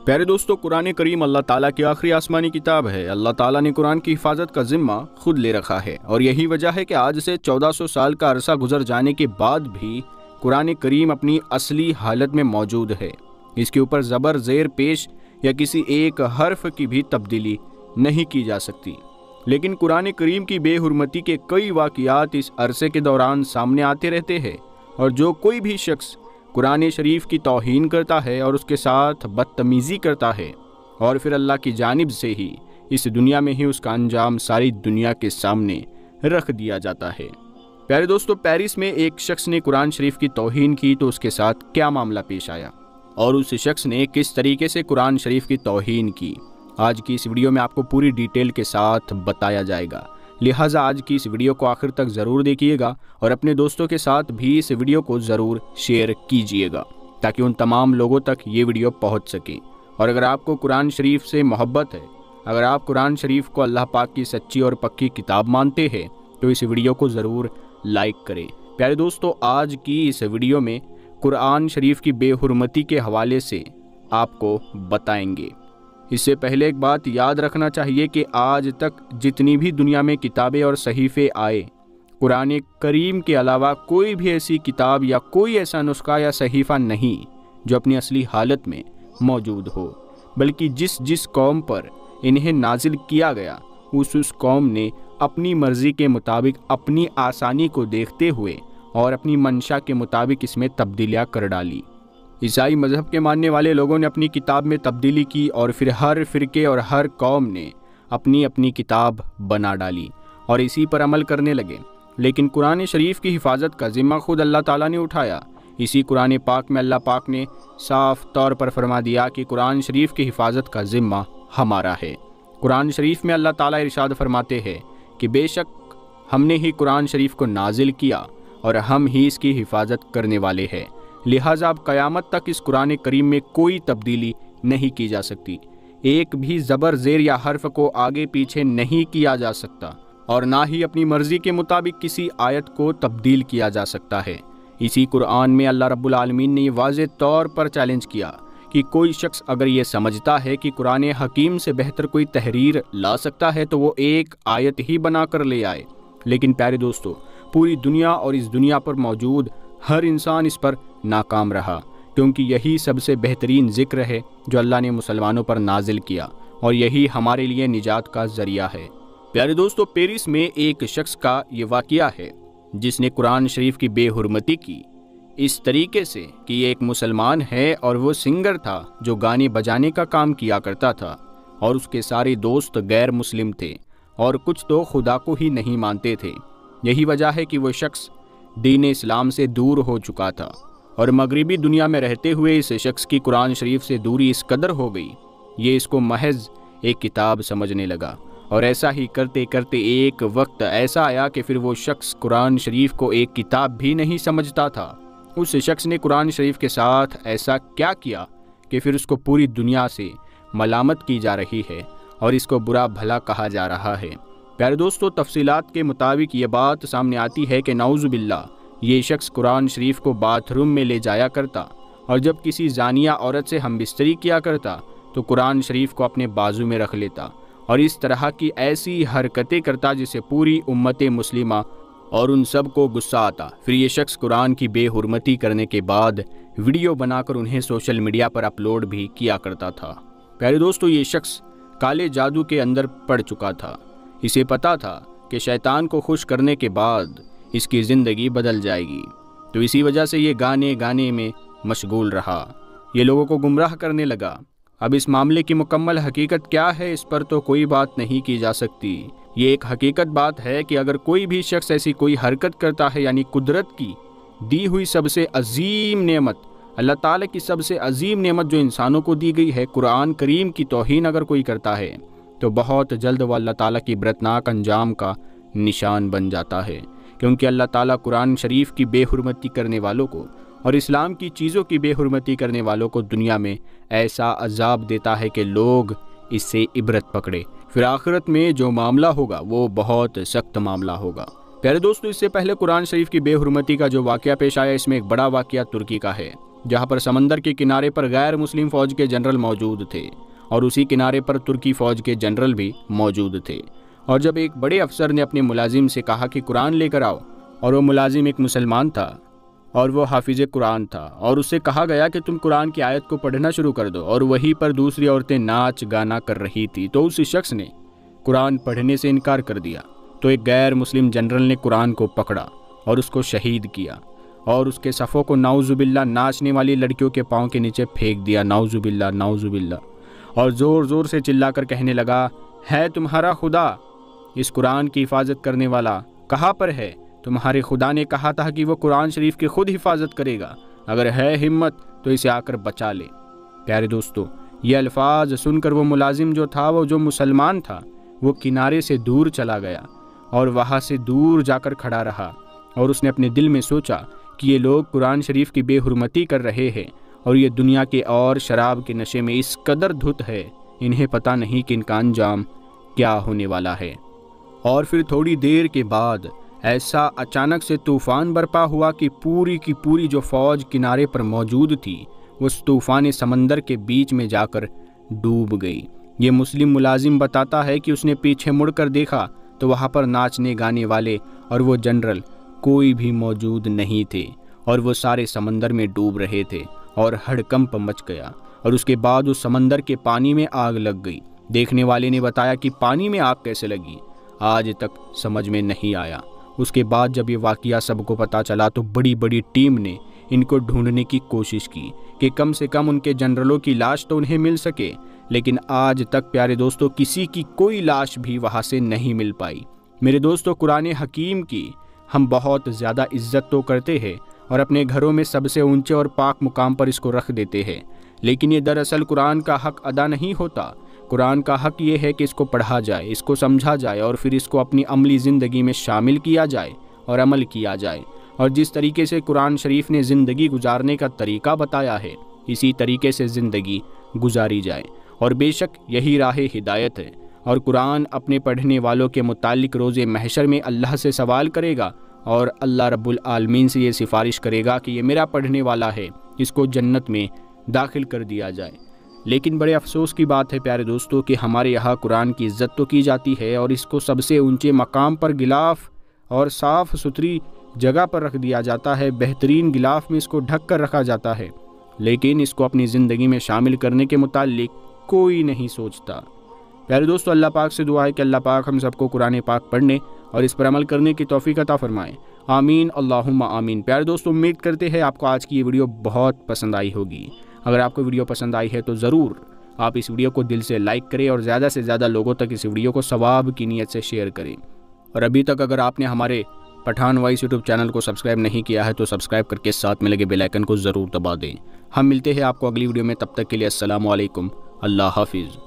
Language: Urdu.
پیارے دوستو، قرآن کریم اللہ تعالیٰ کی آخری آسمانی کتاب ہے۔ اللہ تعالیٰ نے قرآن کی حفاظت کا ذمہ خود لے رکھا ہے، اور یہی وجہ ہے کہ آج سے 1400 سال کا عرصہ گزر جانے کے بعد بھی قرآن کریم اپنی اصلی حالت میں موجود ہے۔ اس کے اوپر زبر، زیر پیش یا کسی ایک حرف کی بھی تبدیلی نہیں کی جا سکتی۔ لیکن قرآن کریم کی بے حرمتی کے کئی واقعات اس عرصے کے دوران سامنے آتے رہتے ہیں، اور جو کوئی بھی شخص قرآن شریف کی توہین کرتا ہے اور اس کے ساتھ بدتمیزی کرتا ہے، اور پھر اللہ کی جانب سے ہی اس دنیا میں ہی اس کا انجام ساری دنیا کے سامنے رکھ دیا جاتا ہے۔ پیارے دوستو، پیرس میں ایک شخص نے قرآن شریف کی توہین کی تو اس کے ساتھ کیا معاملہ پیش آیا، اور اس شخص نے کس طریقے سے قرآن شریف کی توہین کی، آج کی اس ویڈیو میں آپ کو پوری ڈیٹیل کے ساتھ بتایا جائے گا۔ لہٰذا آج کی اس ویڈیو کو آخر تک ضرور دیکھیے گا، اور اپنے دوستوں کے ساتھ بھی اس ویڈیو کو ضرور شیئر کیجیے گا تاکہ ان تمام لوگوں تک یہ ویڈیو پہنچ سکے۔ اور اگر آپ کو قرآن شریف سے محبت ہے، اگر آپ قرآن شریف کو اللہ پاک کی سچی اور پکی کتاب مانتے ہیں، تو اس ویڈیو کو ضرور لائک کریں۔ پیارے دوستو، آج کی اس ویڈیو میں قرآن شریف کی بے حرمتی کے حوالے سے آپ کو بتائیں گے۔ اس سے پہلے ایک بات یاد رکھنا چاہیے کہ آج تک جتنی بھی دنیا میں کتابیں اور صحیفے آئے، قرآن کریم کے علاوہ کوئی بھی ایسی کتاب یا کوئی ایسا نسخہ یا صحیفہ نہیں جو اپنی اصلی حالت میں موجود ہو، بلکہ جس قوم پر انہیں نازل کیا گیا اس قوم نے اپنی مرضی کے مطابق اپنی آسانی کو دیکھتے ہوئے اور اپنی منشا کے مطابق اس میں تبدیلیاں کر ڈالی۔ عیسائی مذہب کے ماننے والے لوگوں نے اپنی کتاب میں تبدیلی کی، اور پھر ہر فرقے اور ہر قوم نے اپنی کتاب بنا ڈالی اور اسی پر عمل کرنے لگے۔ لیکن قرآن شریف کی حفاظت کا ذمہ خود اللہ تعالیٰ نے اٹھایا۔ اسی قرآن پاک میں اللہ پاک نے صاف طور پر فرما دیا کہ قرآن شریف کی حفاظت کا ذمہ ہمارا ہے۔ قرآن شریف میں اللہ تعالیٰ ارشاد فرماتے ہیں کہ بے شک ہم نے ہی قرآن شریف کو نازل کیا اور ہم ہی اس کی حفاظت کرنے والے ہیں، لہٰذا اب قیامت تک اس قرآن کریم میں کوئی تبدیلی نہیں کی جا سکتی، ایک بھی زبر، زیر یا حرف کو آگے پیچھے نہیں کیا جا سکتا، اور نہ ہی اپنی مرضی کے مطابق کسی آیت کو تبدیل کیا جا سکتا ہے۔ اسی قرآن میں اللہ رب العالمین نے یہ واضح طور پر چیلنج کیا کہ کوئی شخص اگر یہ سمجھتا ہے کہ قرآن حکیم سے بہتر کوئی تحریر لا سکتا ہے تو وہ ایک آیت ہی بنا کر لے آئے۔ لیکن پیارے دوستو، پوری دنیا اور اس دنیا پر موجود ہر انسان اس پر ناکام رہا، کیونکہ یہی سب سے بہترین ذکر ہے جو اللہ نے مسلمانوں پر نازل کیا، اور یہی ہمارے لیے نجات کا ذریعہ ہے۔ پیارے دوستو، پیرس میں ایک شخص کا یہ واقعہ ہے جس نے قرآن شریف کی بے حرمتی کی اس طریقے سے کہ یہ ایک مسلمان ہے اور وہ سنگر تھا جو گانے بجانے کا کام کیا کرتا تھا، اور اس کے سارے دوست غیر مسلم تھے اور کچھ تو خدا کو ہی نہیں مانتے تھے۔ یہی وجہ ہے کہ وہ شخص دین اسلام سے دور ہو چکا تھا، اور مغربی دنیا میں رہتے ہوئے اس شخص کی قرآن شریف سے دوری اس قدر ہو گئی، یہ اس کو محض ایک کتاب سمجھنے لگا، اور ایسا ہی کرتے کرتے ایک وقت ایسا آیا کہ پھر وہ شخص قرآن شریف کو ایک کتاب بھی نہیں سمجھتا تھا۔ اس شخص نے قرآن شریف کے ساتھ ایسا کیا کیا کہ پھر اس کو پوری دنیا سے ملامت کی جا رہی ہے اور اس کو برا بھلا کہا جا رہا ہے۔ پیارے دوستو، تفصیلات کے مطابق یہ بات سامنے آتی ہے کہ نعوذ باللہ یہ شخص قرآن شریف کو باتھ روم میں لے جایا کرتا، اور جب کسی زانیہ عورت سے ہم بستری کیا کرتا تو قرآن شریف کو اپنے بازو میں رکھ لیتا، اور اس طرح کی ایسی حرکتیں کرتا جسے پوری امت مسلمہ اور ان سب کو غصہ آتا۔ پھر یہ شخص قرآن کی بے حرمتی کرنے کے بعد ویڈیو بنا کر انہیں سوشل میڈیا پر اپلوڈ بھی کیا کرتا تھا۔ پیارے دوستو، یہ شخص کالے جادو کے اندر پڑ چکا تھا۔ اسے پتا تھا کہ شیطان کو خوش کرنے کے بعد اس کی زندگی بدل جائے گی، تو اسی وجہ سے یہ گانے میں مشغول رہا، یہ لوگوں کو گمراہ کرنے لگا۔ اب اس معاملے کی مکمل حقیقت کیا ہے اس پر تو کوئی بات نہیں کی جا سکتی۔ یہ ایک حقیقت بات ہے کہ اگر کوئی بھی شخص ایسی کوئی حرکت کرتا ہے، یعنی قدرت کی دی ہوئی سب سے عظیم نعمت، اللہ تعالیٰ کی سب سے عظیم نعمت جو انسانوں کو دی گئی ہے، قرآن کریم کی توہین اگر کوئی کرتا ہے تو بہت جلد وہ اللہ تعالیٰ کی عبرتناک انجام کا نشان بن جاتا ہے، کیونکہ اللہ تعالیٰ قرآن شریف کی بے حرمتی کرنے والوں کو اور اسلام کی چیزوں کی بے حرمتی کرنے والوں کو دنیا میں ایسا عذاب دیتا ہے کہ لوگ اس سے عبرت پکڑے، پھر آخرت میں جو معاملہ ہوگا وہ بہت سخت معاملہ ہوگا۔ پیارے دوستو، اس سے پہلے قرآن شریف کی بے حرمتی کا جو واقعہ پیش آیا، اس میں ایک بڑا واقعہ ترکی کا ہے، جہاں پر سمندر کے کنارے پر غیر مسلم فوج کے جنرل موجود تھے اور اسی کنارے پر ترکی فوج کے جنرل بھی موجود تھے۔ اور جب ایک بڑے افسر نے اپنے ملازم سے کہا کہ قرآن لے کر آؤ، اور وہ ملازم ایک مسلمان تھا اور وہ حافظ قرآن تھا، اور اس سے کہا گیا کہ تم قرآن کی آیت کو پڑھنا شروع کر دو، اور وہیں پر دوسری عورتیں ناچ گانا کر رہی تھی، تو اس شخص نے قرآن پڑھنے سے انکار کر دیا۔ تو ایک غیر مسلم جنرل نے قرآن کو پکڑا اور اس کو شہید کیا، اور اس کے صفوں کو نعوذ باللہ ناچنے والی لڑکیوں کے پاؤں کے نیچے پھینک دیا، نعوذ باللہ نعوذ باللہ، اور زور زور سے چلا کر کہنے لگا، ہے تمہارا خدا اس قرآن کی حفاظت کرنے والا کہاں پر ہے؟ تمہارے خدا نے کہا تھا کہ وہ قرآن شریف کی خود حفاظت کرے گا، اگر ہے ہمت تو اسے آ کر بچا لے۔ پیارے دوستو، یہ الفاظ سن کر وہ ملازم جو تھا، وہ جو مسلمان تھا، وہ کنارے سے دور چلا گیا اور وہاں سے دور جا کر کھڑا رہا، اور اس نے اپنے دل میں سوچا کہ یہ لوگ قرآن شریف کی بے حرمتی کر رہے ہیں، اور یہ دنیا کے اور شراب کے نشے میں اس قدر دھت ہے، انہیں پتہ نہیں کہ ان کا انجام کیا ہونے والا ہے۔ اور پھر تھوڑی دیر کے بعد ایسا اچانک سے طوفان برپا ہوا کہ پوری کی پوری جو فوج کنارے پر موجود تھی وہ اس طوفان سمندر کے بیچ میں جا کر ڈوب گئی۔ یہ مسلم ملازم بتاتا ہے کہ اس نے پیچھے مڑ کر دیکھا تو وہاں پر ناچنے گانے والے اور وہ جنرل کوئی بھی موجود نہیں تھے، اور وہ سارے سمندر میں ڈوب رہے تھے، اور ہڑکمپ مچ گیا، اور اس کے بعد اس سمندر کے پانی میں آگ لگ گئی۔ دیکھنے والے نے بتایا کہ پانی میں آگ کیسے لگی، آج تک سمجھ میں نہیں آیا۔ اس کے بعد جب یہ واقعہ سب کو پتہ چلا تو بڑی بڑی ٹیم نے ان کو ڈھونڈنے کی کوشش کی کہ کم سے کم ان کے جنرلوں کی لاش تو انہیں مل سکے، لیکن آج تک پیارے دوستو کسی کی کوئی لاش بھی وہاں سے نہیں مل پائی۔ میرے دوستو، قرآن حکیم کی ہم بہت زیادہ عزت تو کرتے ہیں اور اپنے گھروں میں سب سے اونچے اور پاک مقام پر اس کو رکھ دیتے ہیں، لیکن یہ دراصل قرآن کا حق ادا نہیں ہوتا۔ قرآن کا حق یہ ہے کہ اس کو پڑھا جائے، اس کو سمجھا جائے، اور پھر اس کو اپنی عملی زندگی میں شامل کیا جائے اور عمل کیا جائے، اور جس طریقے سے قرآن شریف نے زندگی گزارنے کا طریقہ بتایا ہے اسی طریقے سے زندگی گزاری جائے، اور بے شک یہی راہ ہدایت ہے۔ اور قرآن اپنے پڑھنے والوں کے متعلق روز محشر میں اللہ سے سوال کرے گا، اور اللہ رب العالمین سے یہ سفارش کرے گا کہ یہ میرا پڑھنے والا ہے، اس کو جنت میں داخل کر دیا جائے۔ لیکن بڑے افسوس کی بات ہے پیارے دوستو کہ ہمارے یہاں قرآن کی عزت تو کی جاتی ہے اور اس کو سب سے اونچے مقام پر غلاف اور صاف ستھری جگہ پر رکھ دیا جاتا ہے، بہترین غلاف میں اس کو ڈھک کر رکھا جاتا ہے، لیکن اس کو اپنی زندگی میں شامل کرنے کے متعلق کوئی نہیں سوچتا۔ پیارے دوستو، اللہ پاک سے دعا ہے کہ اللہ پاک ہم سب کو قرآن پاک پڑھنے اور اس پر عمل کرنے کی توفیق عطا فرمائے، آمین اللہم آمین۔ پیارے دوستو، امید کرتے ہیں آپ کو آج کی یہ ویڈیو بہت پسند آئی ہوگی۔ اگر آپ کو ویڈیو پسند آئی ہے تو ضرور آپ اس ویڈیو کو دل سے لائک کریں اور زیادہ سے زیادہ لوگوں تک اس ویڈیو کو ثواب کی نیت سے شیئر کریں۔ اور ابھی تک اگر آپ نے ہمارے پٹھان وائس یوٹیوب چینل کو سبسکرائب نہیں کیا ہے تو سبسکرائب کر کے ساتھ میں لگے بیل آئیکن کو ضرور دبا دیں۔ ہم ملتے ہیں آپ کو اگلی ویڈیو میں، تب تک کے لیے السلام علیکم، اللہ حافظ۔